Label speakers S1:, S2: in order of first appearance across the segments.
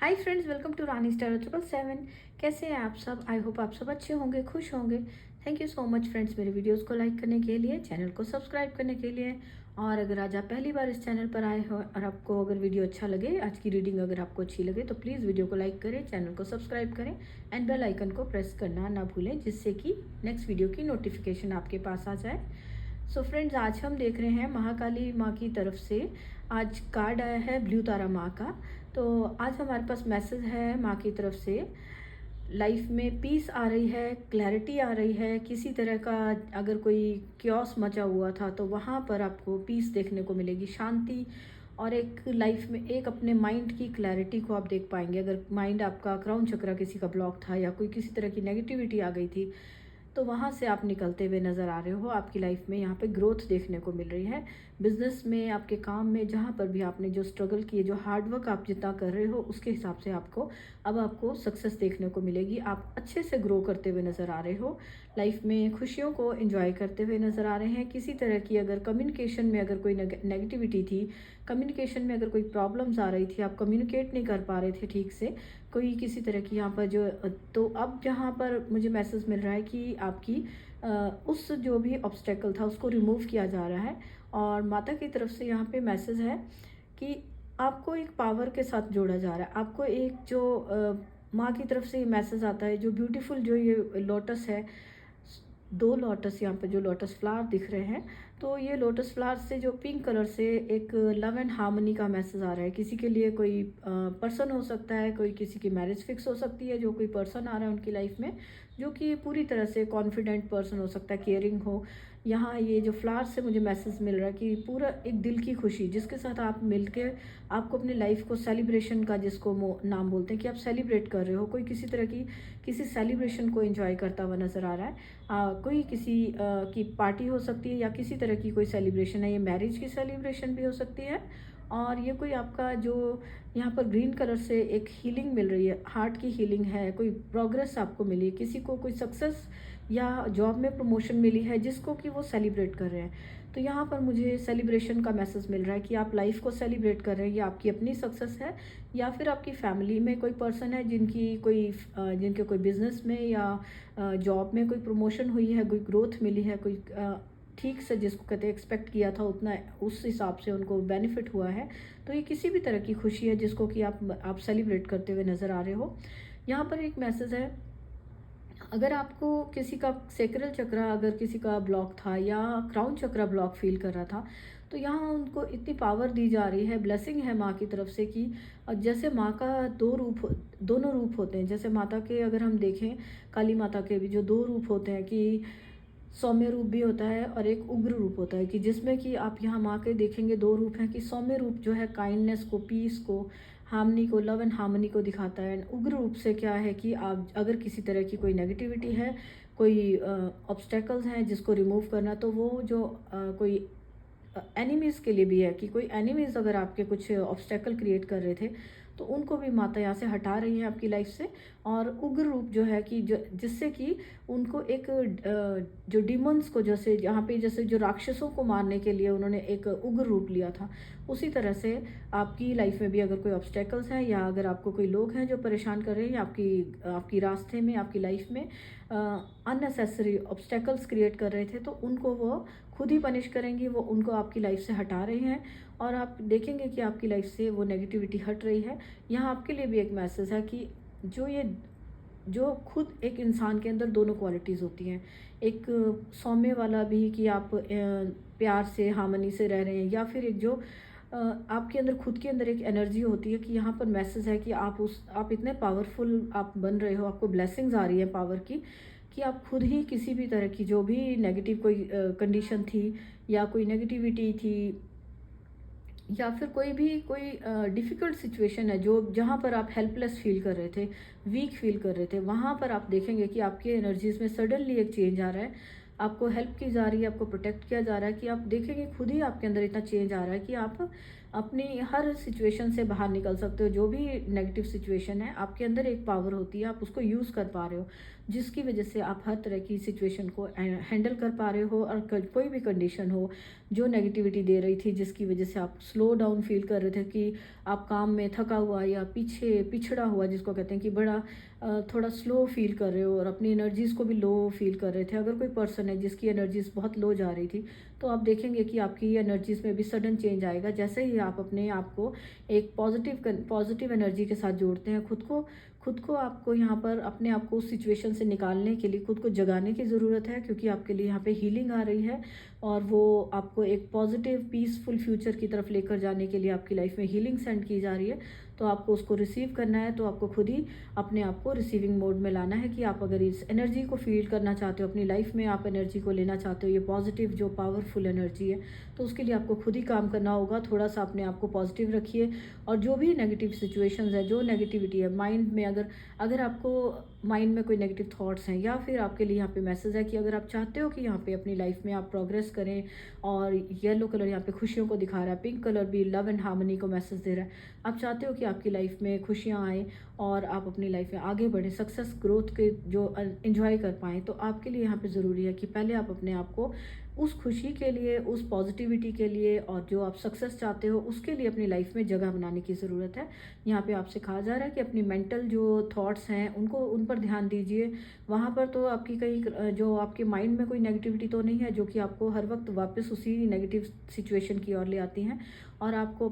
S1: Hi friends, welcome to Rani star 777। कैसे हैं आप सब? आई होप आप सब अच्छे होंगे, खुश होंगे। Thank you so much friends, मेरे वीडियोस को लाइक करने के लिए, चैनल को सब्सक्राइब करने के लिए। और अगर आज आप पहली बार इस चैनल पर आए हो और आपको अगर वीडियो अच्छा लगे, आज की रीडिंग अगर आपको अच्छी लगे, तो प्लीज़ वीडियो को लाइक करें, चैनल को सब्सक्राइब करें एंड बेल आइकन को प्रेस करना ना भूलें, जिससे कि नेक्स्ट वीडियो की नोटिफिकेशन आपके पास आ जाए। सो फ्रेंड्स, आज हम देख रहे हैं महाकाली माँ की तरफ से आज कार्ड आया है ब्लू तारा माँ का। तो आज हमारे पास मैसेज है माँ की तरफ से। लाइफ में पीस आ रही है, क्लैरिटी आ रही है। किसी तरह का अगर कोई क्योस मचा हुआ था तो वहाँ पर आपको पीस देखने को मिलेगी, शांति। और एक लाइफ में एक अपने माइंड की क्लैरिटी को आप देख पाएंगे। अगर माइंड आपका क्राउन चक्रा किसी का ब्लॉक था या कोई किसी तरह की नेगेटिविटी आ गई थी, तो वहाँ से आप निकलते हुए नज़र आ रहे हो। आपकी लाइफ में यहाँ पे ग्रोथ देखने को मिल रही है। बिजनेस में, आपके काम में, जहाँ पर भी आपने जो स्ट्रगल किए, जो हार्डवर्क आप जितना कर रहे हो, उसके हिसाब से आपको सक्सेस देखने को मिलेगी। आप अच्छे से ग्रो करते हुए नज़र आ रहे हो। लाइफ में खुशियों को एंजॉय करते हुए नज़र आ रहे हैं। किसी तरह की अगर कम्युनिकेशन में अगर कोई नेगेटिविटी थी, कम्युनिकेशन में अगर कोई प्रॉब्लम्स आ रही थी, आप कम्युनिकेट नहीं कर पा रहे थे ठीक से, कोई किसी तरह की यहाँ पर जो, तो अब जहाँ पर मुझे मैसेज मिल रहा है कि आपकी उस जो भी ऑब्स्टेकल था उसको रिमूव किया जा रहा है। और माता की तरफ से यहाँ पे मैसेज है कि आपको एक पावर के साथ जोड़ा जा रहा है। आपको एक जो माँ की तरफ से ये मैसेज आता है, जो ब्यूटीफुल जो ये लोटस है, दो लोटस यहाँ पे जो लोटस फ्लावर दिख रहे हैं, तो ये लोटस फ्लावर से जो पिंक कलर से एक लव एंड हार्मनी का मैसेज आ रहा है। किसी के लिए कोई पर्सन हो सकता है, कोई किसी की मैरिज फिक्स हो सकती है, जो कोई पर्सन आ रहा है उनकी लाइफ में, जो कि पूरी तरह से कॉन्फिडेंट पर्सन हो सकता है, केयरिंग हो। यहाँ ये जो फ्लावर से मुझे मैसेज मिल रहा है कि पूरा एक दिल की खुशी जिसके साथ आप मिलके आपको अपनी लाइफ को सेलिब्रेशन का, जिसको नाम बोलते हैं कि आप सेलिब्रेट कर रहे हो, कोई किसी तरह की किसी सेलिब्रेशन को एंजॉय करता हुआ नज़र आ रहा है। कोई किसी की पार्टी हो सकती है या किसी तरह की कोई सेलिब्रेशन है। ये मैरिज की सेलिब्रेशन भी हो सकती है। और ये कोई आपका जो यहाँ पर ग्रीन कलर से एक हीलिंग मिल रही है, हार्ट की हीलिंग है, कोई प्रोग्रेस आपको मिली है, किसी को कोई सक्सेस या जॉब में प्रमोशन मिली है जिसको कि वो सेलिब्रेट कर रहे हैं। तो यहाँ पर मुझे सेलिब्रेशन का मैसेज मिल रहा है कि आप लाइफ को सेलिब्रेट कर रहे हैं। ये आपकी अपनी सक्सेस है या फिर आपकी फैमिली में कोई पर्सन है जिनके कोई बिजनेस में या जॉब में कोई प्रमोशन हुई है, कोई ग्रोथ मिली है, कोई ठीक से जिसको कहते हैं एक्सपेक्ट किया था उतना, उस हिसाब से उनको बेनिफिट हुआ है। तो ये किसी भी तरह की खुशी है जिसको कि आप सेलिब्रेट करते हुए नज़र आ रहे हो। यहाँ पर एक मैसेज है, अगर आपको किसी का सेक्रल चक्र, अगर किसी का ब्लॉक था या क्राउन चक्र ब्लॉक फील कर रहा था, तो यहाँ उनको इतनी पावर दी जा रही है, ब्लेसिंग है माँ की तरफ से कि जैसे माँ का दोनों रूप होते हैं। जैसे माता के अगर हम देखें, काली माता के भी जो दो रूप होते हैं कि सौम्य रूप भी होता है और एक उग्र रूप होता है, कि जिसमें कि आप यहाँ माँ के देखेंगे दो रूप हैं। कि सौम्य रूप जो है काइंडनेस को, पीस को, हार्मनी को, लव एंड हार्मनी को दिखाता है। उग्र रूप से क्या है कि आप अगर किसी तरह की कोई नेगेटिविटी है, कोई ऑब्स्टेकल्स हैं जिसको रिमूव करना, तो वो जो कोई एनिमीज़ के लिए भी है कि कोई एनिमीज़ अगर आपके कुछ ऑब्स्टेकल क्रिएट कर रहे थे, तो उनको भी माता यहाँ से हटा रही हैं आपकी लाइफ से। और उग्र रूप जो है कि जो जिससे कि उनको एक जो डिमंस को, जैसे यहाँ पे जैसे जो राक्षसों को मारने के लिए उन्होंने एक उग्र रूप लिया था, उसी तरह से आपकी लाइफ में भी अगर कोई ऑब्स्टेकल्स हैं या अगर आपको कोई लोग हैं जो परेशान कर रहे हैं या आपकी रास्ते में, आपकी लाइफ में अननेसेसरी ऑब्स्टेकल्स क्रिएट कर रहे थे, तो उनको वो खुद ही पनिश करेंगी, वो उनको आपकी लाइफ से हटा रहे हैं। और आप देखेंगे कि आपकी लाइफ से वो नेगेटिविटी हट रही है। यहाँ आपके लिए भी एक मैसेज है कि जो खुद एक इंसान के अंदर दोनों क्वालिटीज़ होती हैं, एक सौम्य वाला भी कि आप प्यार से, हार्मनी से रह रहे हैं, या फिर एक जो आपके अंदर खुद के अंदर एक एनर्जी होती है कि यहाँ पर मैसेज है कि आप इतने पावरफुल आप बन रहे हो, आपको ब्लेसिंग्स आ रही है पावर की, कि आप खुद ही किसी भी तरह की जो भी नेगेटिव कोई कंडीशन थी या कोई नेगेटिविटी थी या फिर कोई डिफ़िकल्ट सिचुएशन है जो जहाँ पर आप हेल्पलेस फील कर रहे थे, वीक फील कर रहे थे, वहाँ पर आप देखेंगे कि आपके एनर्जीज़ में सडनली एक चेंज आ रहा है। आपको हेल्प की जा रही है, आपको प्रोटेक्ट किया जा रहा है, कि आप देखेंगे खुद ही आपके अंदर इतना चेंज आ रहा है कि आप अपनी हर सिचुएशन से बाहर निकल सकते हो। जो भी नेगेटिव सिचुएशन है, आपके अंदर एक पावर होती है, आप उसको यूज़ कर पा रहे हो, जिसकी वजह से आप हर तरह की सिचुएशन को हैंडल कर पा रहे हो। और कोई भी कंडीशन हो, जो नेगेटिविटी दे रही थी, जिसकी वजह से आप स्लो डाउन फील कर रहे थे कि आप काम में थका हुआ या पीछे पिछड़ा हुआ, जिसको कहते हैं कि बड़ा थोड़ा स्लो फील कर रहे हो और अपनी एनर्जीज़ को भी लो फील कर रहे थे। अगर कोई पर्सन है जिसकी एनर्जीज़ बहुत लो जा रही थी, तो आप देखेंगे कि आपकी एनर्जीज़ में भी सडन चेंज आएगा जैसे ही आप अपने आप को एक पॉजिटिव एनर्जी के साथ जोड़ते हैं। खुद को आपको यहाँ पर अपने आप को उस सिचुएशन से निकालने के लिए खुद को जगाने की ज़रूरत है, क्योंकि आपके लिए यहाँ पे हीलिंग आ रही है और वो आपको एक पॉजिटिव पीसफुल फ्यूचर की तरफ लेकर जाने के लिए आपकी लाइफ में हीलिंग सेंड की जा रही है। तो आपको उसको रिसीव करना है। तो आपको खुद ही अपने आप को रिसीविंग मोड में लाना है कि आप अगर इस एनर्जी को फील करना चाहते हो अपनी लाइफ में, आप एनर्जी को लेना चाहते हो, ये पॉजिटिव जो पावरफुल एनर्जी है, तो उसके लिए आपको खुद ही काम करना होगा। थोड़ा सा अपने आप को पॉजिटिव रखिए और जो भी नेगेटिव सिचुएशंस है, जो नेगेटिविटी है माइंड में, अगर आपको माइंड में कोई नेगेटिव थॉट्स हैं, या फिर आपके लिए यहाँ पे मैसेज है कि अगर आप चाहते हो कि यहाँ पे अपनी लाइफ में आप प्रोग्रेस करें, और येलो कलर यहाँ पे खुशियों को दिखा रहा है, पिंक कलर भी लव एंड हार्मनी को मैसेज दे रहा है। आप चाहते हो कि आपकी लाइफ में खुशियाँ आएँ और आप अपनी लाइफ में आगे बढ़ें, सक्सेस ग्रोथ के जो एंजॉय कर पाएँ, तो आपके लिए यहाँ पे ज़रूरी है कि पहले आप अपने आप को उस खुशी के लिए, उस पॉजिटिविटी के लिए और जो आप सक्सेस चाहते हो उसके लिए अपनी लाइफ में जगह बनाने की ज़रूरत है। यहाँ पे आपसे कहा जा रहा है कि अपनी मेंटल जो थॉट्स हैं उनको, उन पर ध्यान दीजिए। वहाँ पर तो आपकी कहीं जो आपके माइंड में कोई नेगेटिविटी तो नहीं है जो कि आपको हर वक्त वापस उसी नेगेटिव सिचुएशन की ओर ले आती हैं। और आपको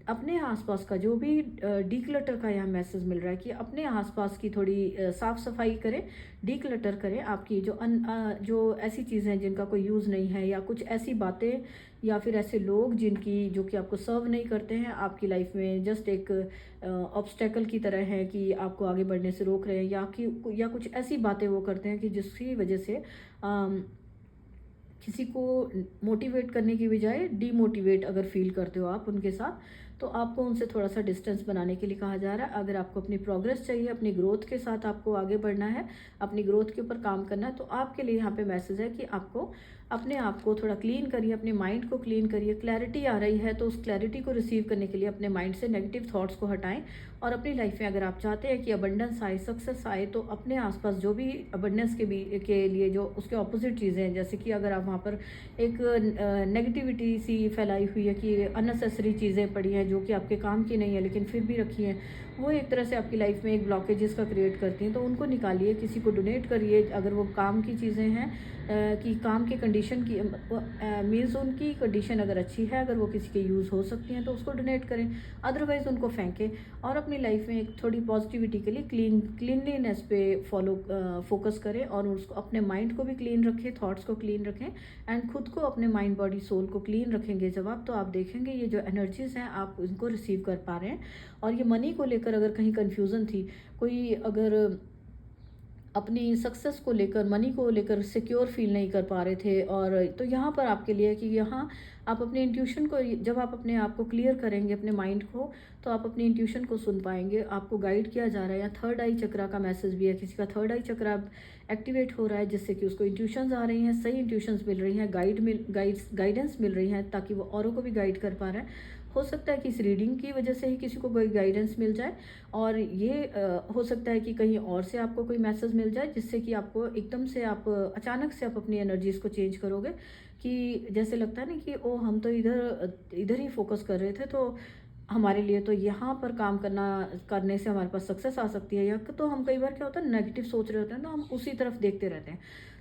S1: अपने आसपास का जो भी डीक्लटर का यहाँ मैसेज मिल रहा है कि अपने आसपास की थोड़ी साफ़ सफाई करें, डीक्लटर करें। आपकी जो ऐसी चीज़ें हैं जिनका कोई यूज़ नहीं है, या कुछ ऐसी बातें या फिर ऐसे लोग जो कि आपको सर्व नहीं करते हैं, आपकी लाइफ में जस्ट एक ऑब्स्टेकल की तरह है कि आपको आगे बढ़ने से रोक रहे हैं, या कुछ ऐसी बातें वो करते हैं कि जिसकी वजह से किसी को मोटिवेट करने की बजाय डीमोटिवेट अगर फील करते हो आप उनके साथ, तो आपको उनसे थोड़ा सा डिस्टेंस बनाने के लिए कहा जा रहा है। अगर आपको अपनी प्रोग्रेस चाहिए, अपनी ग्रोथ के साथ आपको आगे बढ़ना है, अपनी ग्रोथ के ऊपर काम करना है, तो आपके लिए यहाँ पे मैसेज है कि आपको अपने आप को थोड़ा क्लीन करिए, अपने माइंड को क्लीन करिए। क्लैरिटी आ रही है तो उस क्लैरिटी को रिसीव करने के लिए अपने माइंड से नेगेटिव थॉट्स को हटाएं। और अपनी लाइफ में अगर आप चाहते हैं कि अबंडेंस आए, सक्सेस आए, तो अपने आसपास जो भी अबंडेंस के लिए जो उसके ऑपोजिट चीज़ें हैं, जैसे कि अगर आप वहाँ पर एक नेगेटिविटी सी फैलाई हुई है कि अननेसेसरी चीज़ें पड़ी हैं जो कि आपके काम की नहीं है लेकिन फिर भी रखी हैं, वो एक तरह से आपकी लाइफ में एक ब्लॉकेजेस का क्रिएट करती हैं, तो उनको निकालिए, किसी को डोनेट करिए। अगर वो काम की चीज़ें हैं कि काम की कंडीशन की मीन्स उनकी कंडीशन अगर अच्छी है, अगर वो किसी के यूज़ हो सकती हैं, तो उसको डोनेट करें, अदरवाइज़ उनको फेंकें। और अपनी लाइफ में एक थोड़ी पॉजिटिविटी के लिए क्लीनलीनेस पे फोकस करें, और उसको अपने माइंड को भी क्लीन रखें, थॉट्स को क्लीन रखें, एंड खुद को, अपने माइंड बॉडी सोल को क्लीन रखेंगे जब आप, तो आप देखेंगे ये जो एनर्जीज़ हैं आप इनको रिसीव कर पा रहे हैं। और ये मनी को लेकर अगर कहीं कन्फ्यूज़न थी, कोई अगर अपनी सक्सेस को लेकर, मनी को लेकर सिक्योर फील नहीं कर पा रहे थे, और तो यहाँ पर आपके लिए कि यहाँ आप अपने इंट्यूशन को, जब आप अपने आप को क्लियर करेंगे, अपने माइंड को, तो आप अपनी इंट्यूशन को सुन पाएंगे। आपको गाइड किया जा रहा है, या थर्ड आई चक्रा का मैसेज भी है, किसी का थर्ड आई चक्रा एक्टिवेट हो रहा है जिससे कि उसको इंट्यूशंस आ रही हैं, सही इंट्यूशंस मिल रही हैं, गाइडेंस मिल रही हैं, ताकि वो औरों को भी गाइड कर पा रहा है। हो सकता है कि इस रीडिंग की वजह से ही किसी को कोई गाइडेंस मिल जाए, और ये हो सकता है कि कहीं और से आपको कोई मैसेज मिल जाए जिससे कि आपको एकदम से, आप अचानक से आप अपनी एनर्जीज़ को चेंज करोगे, कि जैसे लगता है ना कि ओ हम तो इधर ही फोकस कर रहे थे, तो हमारे लिए तो यहाँ पर काम करने से हमारे पास सक्सेस आ सकती है। या तो हम कई बार क्या होता है, नेगेटिव सोच रहे होते हैं, तो हम उसी तरफ देखते रहते हैं।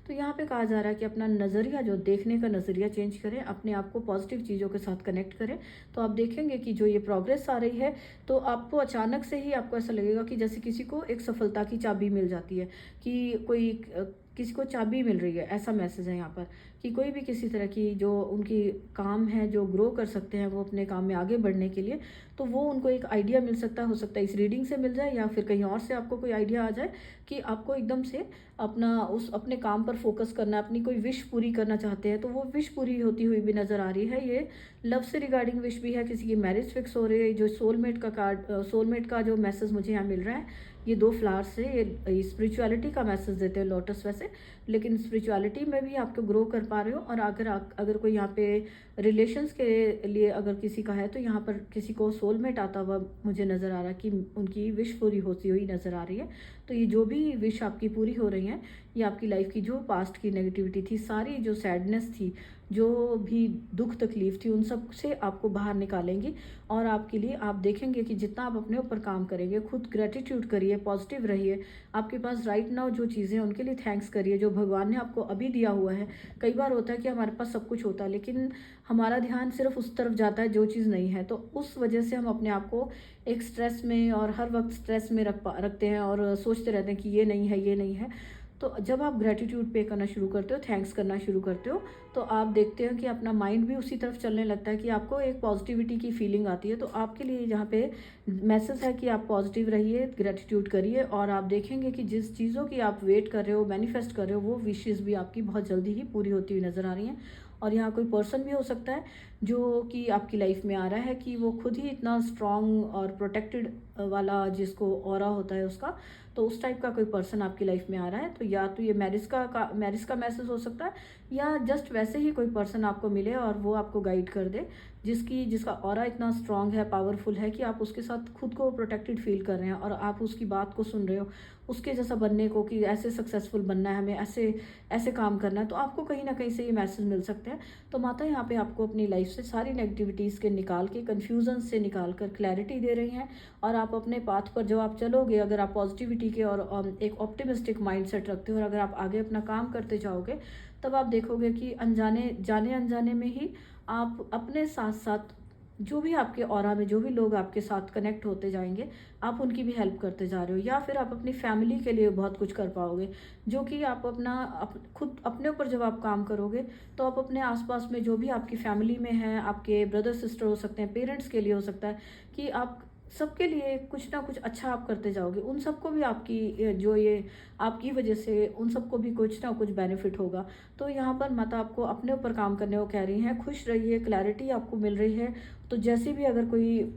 S1: तो यहाँ पे कहा जा रहा है कि अपना नज़रिया, जो देखने का नज़रिया चेंज करें, अपने आप को पॉजिटिव चीज़ों के साथ कनेक्ट करें, तो आप देखेंगे कि जो ये प्रोग्रेस आ रही है, तो आपको अचानक से ही आपको ऐसा लगेगा कि जैसे किसी को एक सफलता की चाबी मिल जाती है, कि किसी को चाबी मिल रही है, ऐसा मैसेज है यहाँ पर, कि कोई भी किसी तरह की जो उनकी काम है, जो ग्रो कर सकते हैं वो अपने काम में आगे बढ़ने के लिए, तो वो उनको एक आइडिया मिल सकता है। हो सकता है इस रीडिंग से मिल जाए, या फिर कहीं और से आपको कोई आइडिया आ जाए कि आपको एकदम से अपने काम पर फोकस करना, अपनी कोई विश पूरी करना चाहते हैं, तो वो विश पूरी होती हुई भी नज़र आ रही है। ये लव से रिगार्डिंग विश भी है, किसी की मैरिज फिक्स हो रही है। जो सोलमेट का जो मैसेज मुझे यहाँ मिल रहा है, ये 2 फ्लावर्स से ये स्पिरिचुअलिटी का मैसेज देते हैं, लोटस वैसे, लेकिन स्पिरिचुअलिटी में भी आपको ग्रो कर पा रहे हो। और अगर कोई यहाँ पे रिलेशंस के लिए अगर किसी का है, तो यहाँ पर किसी को सोलमेट आता हुआ मुझे नज़र आ रहा है, कि उनकी विश पूरी होती हुई नज़र आ रही है। तो ये जो भी विश आपकी पूरी हो रही हैं, ये आपकी लाइफ की जो पास्ट की नेगेटिविटी थी, सारी जो सैडनेस थी, जो भी दुख तकलीफ थी उन सब से आपको बाहर निकालेंगी। और आपके लिए आप देखेंगे कि जितना आप अपने ऊपर काम करेंगे, खुद ग्रेटिट्यूड करिए, पॉजिटिव रहिए, आपके पास राइट नाउ जो चीज़ें हैं उनके लिए थैंक्स करिए जो भगवान ने आपको अभी दिया हुआ है। कई बार होता है कि हमारे पास सब कुछ होता है लेकिन हमारा ध्यान सिर्फ उस तरफ जाता है जो चीज़ नहीं है, तो उस वजह से हम अपने आप को एक स्ट्रेस में और हर वक्त स्ट्रेस में रखते हैं और सोचते रहते हैं कि ये नहीं है, ये नहीं है। तो जब आप ग्रेटिट्यूड पे करना शुरू करते हो, थैंक्स करना शुरू करते हो, तो आप देखते हो कि अपना माइंड भी उसी तरफ चलने लगता है कि आपको एक पॉजिटिविटी की फीलिंग आती है। तो आपके लिए यहाँ पे मैसेज है कि आप पॉजिटिव रहिए, ग्रेटिट्यूड करिए और आप देखेंगे कि जिस चीज़ों की आप वेट कर रहे हो, मैनिफेस्ट कर रहे हो, वो विशेज़ भी आपकी बहुत जल्दी ही पूरी होती हुई नज़र आ रही हैं। और यहाँ कोई पर्सन भी हो सकता है जो कि आपकी लाइफ में आ रहा है कि वो खुद ही इतना स्ट्रॉन्ग और प्रोटेक्टेड वाला जिसको ऑरा होता है उसका, तो उस टाइप का कोई पर्सन आपकी लाइफ में आ रहा है। तो या तो ये मैरिज का मैसेज हो सकता है या जस्ट वैसे ही कोई पर्सन आपको मिले और वो आपको गाइड कर दे जिसका ऑरा इतना स्ट्रांग है, पावरफुल है कि आप उसके साथ खुद को प्रोटेक्टेड फील कर रहे हैं और आप उसकी बात को सुन रहे हो, उसके जैसा बनने को कि ऐसे सक्सेसफुल बनना है, हमें ऐसे ऐसे काम करना है, तो आपको कहीं ना कहीं से ये मैसेज मिल सकते हैं। तो माता यहाँ पे आपको अपनी लाइफ से सारी नेगेटिविटीज़ के निकाल के, कन्फ्यूजन से निकाल कर क्लैरिटी दे रही हैं और आप अपने पाथ पर जब आप चलोगे, अगर आप पॉजिटिविटी के और एक ऑप्टिमिस्टिक माइंडसेट रखते हो और अगर आप आगे अपना काम करते जाओगे, तब आप देखोगे कि जाने अनजाने में ही आप अपने साथ साथ जो भी आपके ऑरा में जो भी लोग आपके साथ कनेक्ट होते जाएंगे, आप उनकी भी हेल्प करते जा रहे हो या फिर आप अपनी फैमिली के लिए बहुत कुछ कर पाओगे। जो कि आप खुद अपने ऊपर जब आप काम करोगे तो आप अपने आसपास में जो भी आपकी फैमिली में है, आपके ब्रदर सिस्टर हो सकते हैं, पेरेंट्स के लिए हो सकता है कि आप सबके लिए कुछ ना कुछ अच्छा आप करते जाओगे, उन सबको भी आपकी जो ये आपकी वजह से उन सबको भी कुछ ना कुछ बेनिफिट होगा। तो यहाँ पर माता आपको अपने ऊपर काम करने को कह रही हैं, खुश रहिए, क्लैरिटी आपको मिल रही है। तो जैसे भी अगर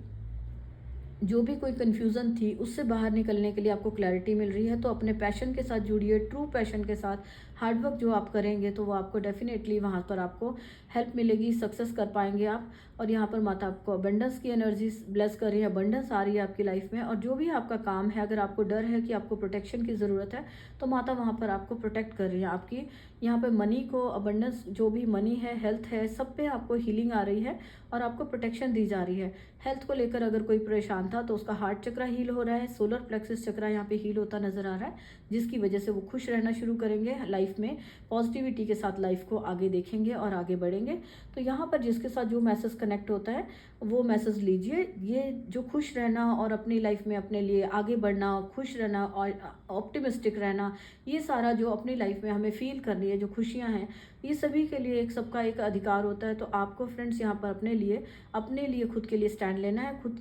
S1: जो भी कोई कन्फ्यूज़न थी उससे बाहर निकलने के लिए आपको क्लैरिटी मिल रही है, तो अपने पैशन के साथ जुड़िए, ट्रू पैशन के साथ हार्डवर्क जो आप करेंगे तो वो आपको डेफिनेटली वहाँ पर आपको हेल्प मिलेगी, सक्सेस कर पाएंगे आप। और यहाँ पर माता आपको अबंडेंस की एनर्जी ब्लेस कर रही है, अबंडेंस आ रही है आपकी लाइफ में। और जो भी आपका काम है, अगर आपको डर है कि आपको प्रोटेक्शन की ज़रूरत है, तो माता वहाँ पर आपको प्रोटेक्ट कर रही है। आपकी यहाँ पर मनी को, अबंडेंस जो भी मनी है, हेल्थ है, सब पे आपको हीलिंग आ रही है और आपको प्रोटेक्शन दी जा रही है। हेल्थ को लेकर अगर कोई परेशान था तो उसका हार्ट चक्रा हील हो रहा है, सोलर प्लेक्सस चक्रा यहाँ पे हील होता नजर आ रहा है, जिसकी वजह से वो खुश रहना शुरू करेंगे लाइफ में, पॉजिटिविटी के साथ लाइफ को आगे देखेंगे और आगे बढ़ेंगे। तो यहाँ पर जिसके साथ जो मैसेज कनेक्ट होता है वो मैसेज लीजिए। ये जो खुश रहना और अपनी लाइफ में अपने लिए आगे बढ़ना, खुश रहना और ऑप्टिमिस्टिक रहना, ये सारा जो अपनी लाइफ में हमें फील करनी है, जो खुशियाँ हैं, ये सभी के लिए सबका एक अधिकार होता है। तो आपको फ्रेंड्स यहाँ पर अपने लिए खुद के लिए स्टैंड लेना है, खुद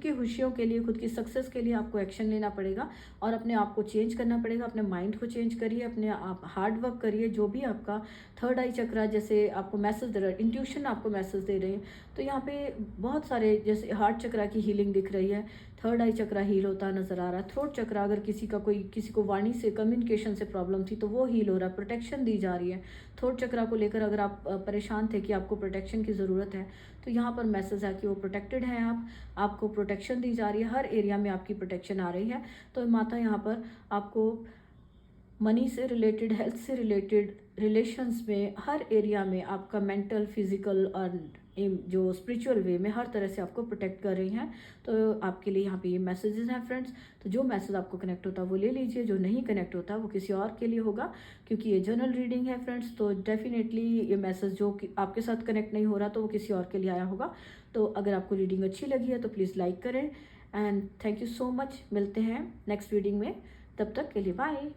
S1: की खुशियों के लिए, खुद की सक्सेस के लिए आपको एक्शन लेना पड़ेगा और अपने आप को चेंज करना पड़ेगा। अपने माइंड को चेंज करिए, अपने आप हार्ड वर्क करिए। जो भी आपका थर्ड आई चक्रा जैसे आपको मैसेज दे रहा है, इंट्यूशन आपको मैसेज दे रही है, तो यहाँ पे बहुत सारे जैसे हार्ट चक्रा की हीलिंग दिख रही है, थर्ड आई चक्रा हील होता नजर आ रहा है, थ्रोट चक्रा अगर किसी को वाणी से, कम्युनिकेशन से प्रॉब्लम थी तो वो हील हो रहा है, प्रोटेक्शन दी जा रही है। थ्रोट चक्रा को लेकर अगर आप परेशान थे कि आपको प्रोटेक्शन की ज़रूरत है, तो यहाँ पर मैसेज है कि वो प्रोटेक्टेड हैं, आपको प्रोटेक्शन दी जा रही है, हर एरिया में आपकी प्रोटेक्शन आ रही है। तो माता यहाँ पर आपको मनी से रिलेटेड, हेल्थ से रिलेटेड, रिलेशंस में, हर एरिया में आपका मेंटल, फिजिकल और जो स्पिरिचुअल वे में हर तरह से आपको प्रोटेक्ट कर रही हैं। तो आपके लिए यहाँ पे ये मैसेजेस हैं फ्रेंड्स। तो जो मैसेज आपको कनेक्ट होता है वो ले लीजिए, जो नहीं कनेक्ट होता वो किसी और के लिए होगा, क्योंकि ये जनरल रीडिंग है फ्रेंड्स। तो डेफिनेटली ये मैसेज जो कि आपके साथ कनेक्ट नहीं हो रहा तो वो किसी और के लिए आया होगा। तो अगर आपको रीडिंग अच्छी लगी है तो प्लीज़ लाइक करें and thank you so much. मिलते हैं नेक्स्ट रीडिंग में, तब तक के लिए बाय।